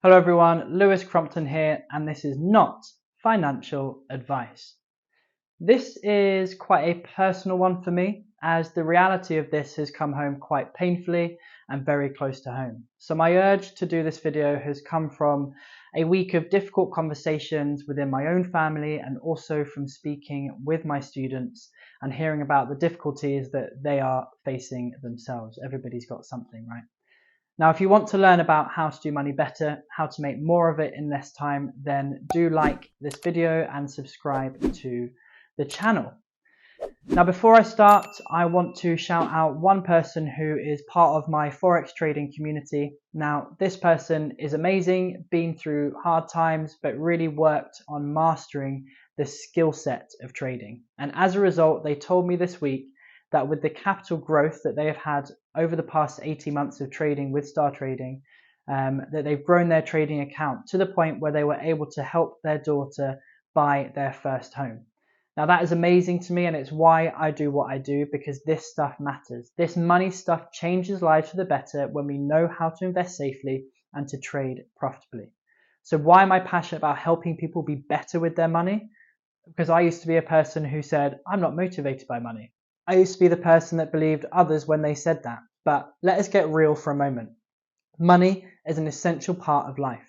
Hello everyone, Lewis Crompton here, and this is not financial advice. This is quite a personal one for me, as the reality of this has come home quite painfully and very close to home. So my urge to do this video has come from a week of difficult conversations within my own family and also from speaking with my students and hearing about the difficulties that they are facing themselves. Everybody's got something, right? Now, if you want to learn about how to do money better, how to make more of it in less time, then do like this video and subscribe to the channel. Now, before I start, I want to shout out one person who is part of my Forex trading community. Now, this person is amazing, been through hard times, but really worked on mastering the skill set of trading. And as a result, they told me this week that with the capital growth that they have had over the past 18 months of trading with Star Trading, that they've grown their trading account to the point where they were able to help their daughter buy their first home. Now that is amazing to me, and it's why I do what I do, because this stuff matters. This money stuff changes lives for the better when we know how to invest safely and to trade profitably. So why am I passionate about helping people be better with their money? Because I used to be a person who said, I'm not motivated by money. I used to be the person that believed others when they said that. But let us get real for a moment. Money is an essential part of life.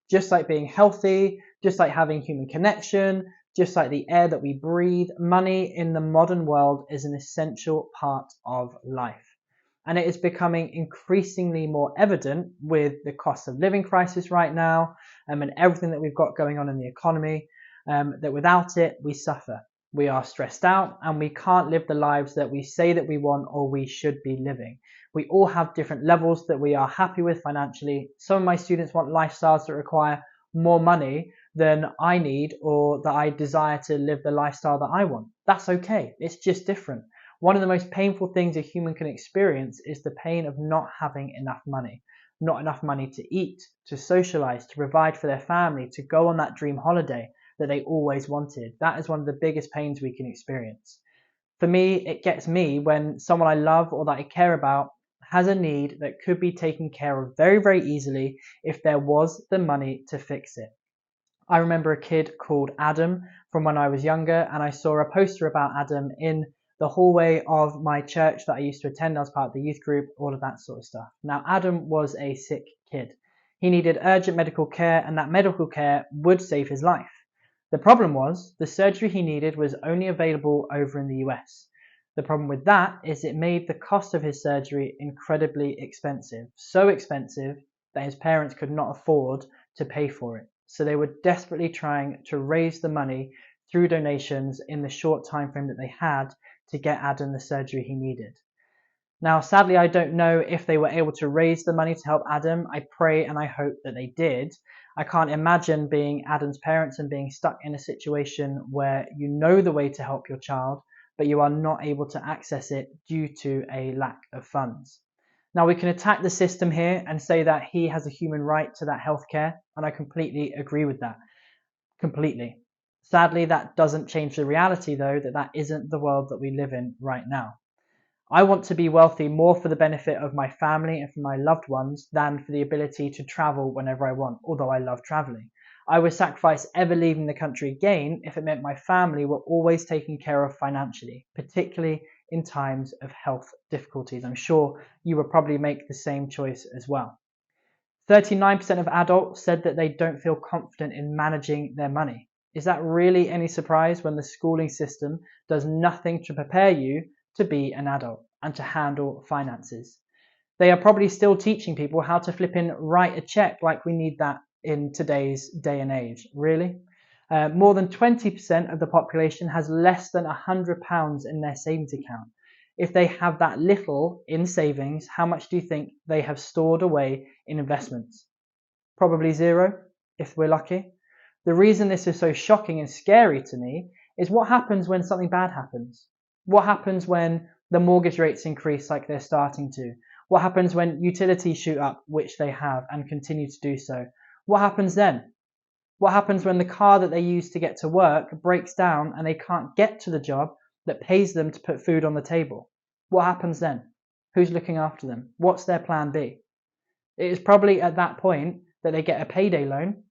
Just like being healthy, just like having human connection, just like the air that we breathe, money in the modern world is an essential part of life. And it is becoming increasingly more evident with the cost of living crisis right now, and everything that we've got going on in the economy, that without it, we suffer. We are stressed out and we can't live the lives that we say that we want or we should be living. We all have different levels that we are happy with financially. Some of my students want lifestyles that require more money than I need or that I desire to live the lifestyle that I want. That's okay. It's just different. One of the most painful things a human can experience is the pain of not having enough money. Not enough money to eat, to socialize, to provide for their family, to go on that dream holiday that they always wanted. That is one of the biggest pains we can experience. For me, it gets me when someone I love or that I care about has a need that could be taken care of very, very easily if there was the money to fix it. I remember a kid called Adam from when I was younger, and I saw a poster about Adam in the hallway of my church that I used to attend. I was part of the youth group, all of that sort of stuff. Now, Adam was a sick kid. He needed urgent medical care, and that medical care would save his life. The problem was the surgery he needed was only available over in the US. The problem with that is it made the cost of his surgery incredibly expensive. So expensive that his parents could not afford to pay for it. So they were desperately trying to raise the money through donations in the short time frame that they had to get Adam the surgery he needed. Now, sadly, I don't know if they were able to raise the money to help Adam. I pray and I hope that they did. I can't imagine being Adam's parents and being stuck in a situation where you know the way to help your child, but you are not able to access it due to a lack of funds. Now, we can attack the system here and say that he has a human right to that healthcare, and I completely agree with that. Completely. Sadly, that doesn't change the reality, though, that isn't the world that we live in right now. I want to be wealthy more for the benefit of my family and for my loved ones than for the ability to travel whenever I want, although I love traveling. I would sacrifice ever leaving the country again if it meant my family were always taken care of financially, particularly in times of health difficulties. I'm sure you will probably make the same choice as well. 39% of adults said that they don't feel confident in managing their money. Is that really any surprise when the schooling system does nothing to prepare you to be an adult and to handle finances? They are probably still teaching people how to flip in write a check like we need that in today's day and age. Really? More than 20% of the population has less than £100 in their savings account. If they have that little in savings, how much do you think they have stored away in investments? Probably zero, if we're lucky. The reason this is so shocking and scary to me is what happens when something bad happens. What happens when the mortgage rates increase like they're starting to? What happens when utilities shoot up, which they have and continue to do so? What happens then? What happens when the car that they use to get to work breaks down and they can't get to the job that pays them to put food on the table? What happens then? Who's looking after them? What's their plan B? It is probably at that point that they get a payday loan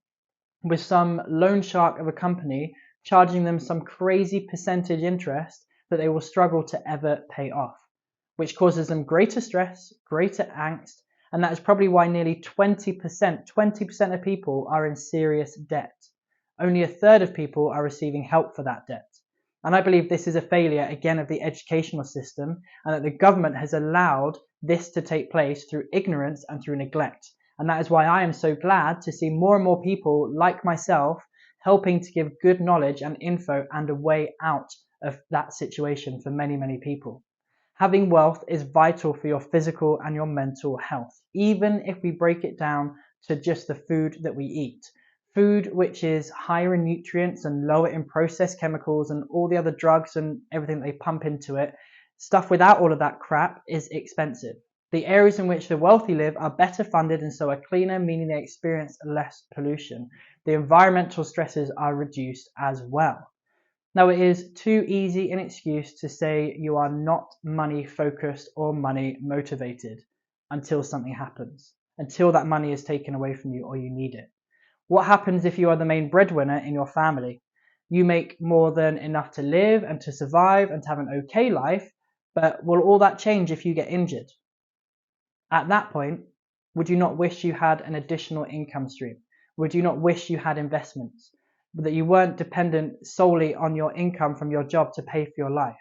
with some loan shark of a company charging them some crazy percentage interest that they will struggle to ever pay off, which causes them greater stress, greater angst, and that is probably why nearly 20% of people are in serious debt. Only a third of people are receiving help for that debt. And I believe this is a failure, again, of the educational system, and that the government has allowed this to take place through ignorance and through neglect. And that is why I am so glad to see more and more people like myself helping to give good knowledge and info and a way out of that situation for many, many people. Having wealth is vital for your physical and your mental health, even if we break it down to just the food that we eat. Food which is higher in nutrients and lower in processed chemicals and all the other drugs and everything they pump into it, stuff without all of that crap is expensive. The areas in which the wealthy live are better funded and so are cleaner, meaning they experience less pollution. The environmental stresses are reduced as well. Now, it is too easy an excuse to say you are not money focused or money motivated until something happens, until that money is taken away from you or you need it. What happens if you are the main breadwinner in your family? You make more than enough to live and to survive and to have an okay life, but will all that change if you get injured? At that point, would you not wish you had an additional income stream? Would you not wish you had investments? That you weren't dependent solely on your income from your job to pay for your life?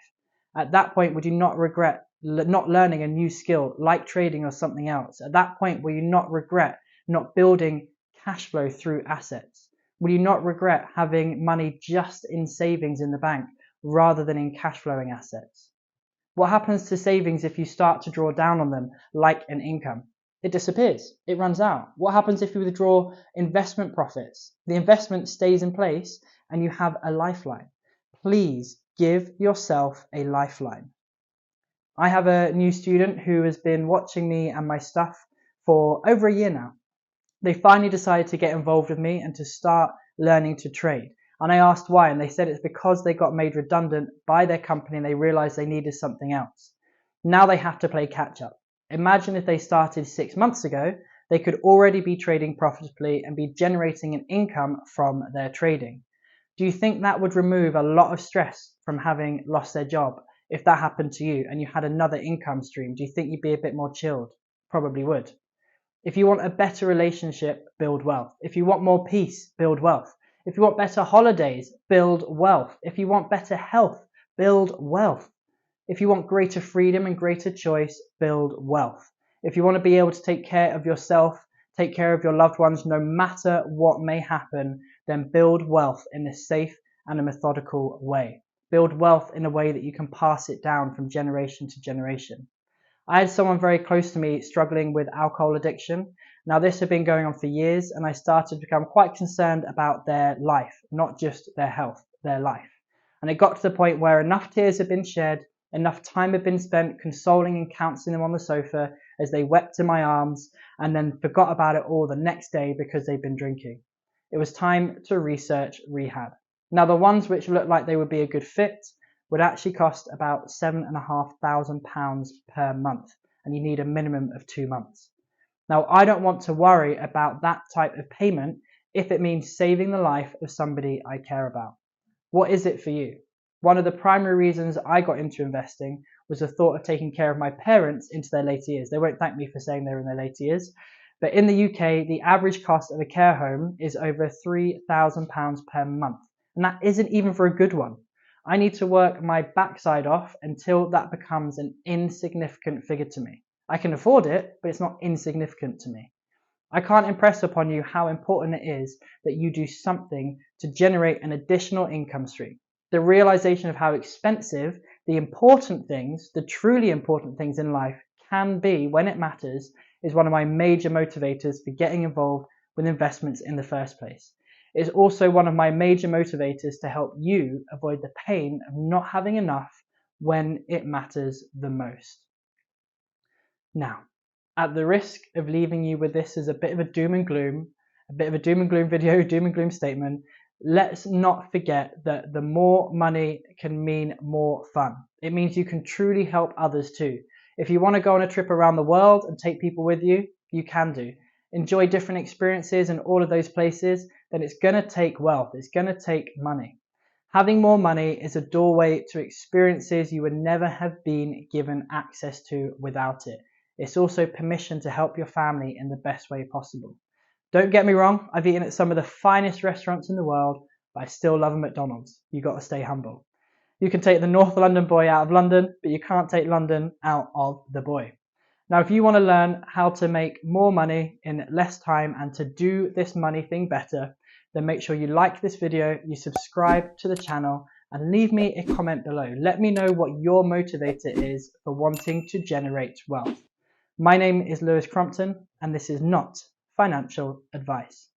At that point, would you not regret not learning a new skill like trading or something else? At that point, will you not regret not building cash flow through assets? Will you not regret having money just in savings in the bank rather than in cash flowing assets? What happens to savings if you start to draw down on them like an income? It disappears. It runs out. What happens if you withdraw investment profits? The investment stays in place and you have a lifeline. Please give yourself a lifeline. I have a new student who has been watching me and my stuff for over a year now. They finally decided to get involved with me and to start learning to trade. And I asked why, and they said it's because they got made redundant by their company and they realized they needed something else. Now they have to play catch up. Imagine if they started 6 months ago, they could already be trading profitably and be generating an income from their trading. Do you think that would remove a lot of stress from having lost their job? If that happened to you and you had another income stream, do you think you'd be a bit more chilled? Probably would. If you want a better relationship, build wealth. If you want more peace, build wealth. If you want better holidays, build wealth. If you want better health, build wealth. If you want greater freedom and greater choice, build wealth. If you want to be able to take care of yourself, take care of your loved ones, no matter what may happen, then build wealth in a safe and a methodical way. Build wealth in a way that you can pass it down from generation to generation. I had someone very close to me struggling with alcohol addiction. Now, this had been going on for years, and I started to become quite concerned about their life, not just their health, their life. And it got to the point where enough tears had been shed, enough time had been spent consoling and counseling them on the sofa as they wept in my arms, and then forgot about it all the next day because they'd been drinking. It was time to research rehab. Now, the ones which looked like they would be a good fit would actually cost about £7,500 per month, and you need a minimum of 2 months. Now, I don't want to worry about that type of payment if it means saving the life of somebody I care about. What is it for you? One of the primary reasons I got into investing was the thought of taking care of my parents into their later years. They won't thank me for saying they're in their later years, but in the UK, the average cost of a care home is over £3,000 per month, and that isn't even for a good one. I need to work my backside off until that becomes an insignificant figure to me. I can afford it, but it's not insignificant to me. I can't impress upon you how important it is that you do something to generate an additional income stream. The realization of how expensive the important things, the truly important things in life can be when it matters is one of my major motivators for getting involved with investments in the first place. It is also one of my major motivators to help you avoid the pain of not having enough when it matters the most. Now, at the risk of leaving you with this as a bit of a doom and gloom video, doom and gloom statement, let's not forget that the more money can mean more fun. It means you can truly help others too. If you want to go on a trip around the world and take people with you, you can do. enjoy different experiences in all of those places, then it's going to take wealth, it's going to take money. Having more money is a doorway to experiences you would never have been given access to without it. It's also permission to help your family in the best way possible. Don't get me wrong, I've eaten at some of the finest restaurants in the world, but I still love a McDonald's. You've got to stay humble. You can take the North London boy out of London, but you can't take London out of the boy. Now, if you want to learn how to make more money in less time and to do this money thing better, then make sure you like this video, you subscribe to the channel, and leave me a comment below. Let me know what your motivator is for wanting to generate wealth. My name is Lewis Crompton, and this is not financial advice.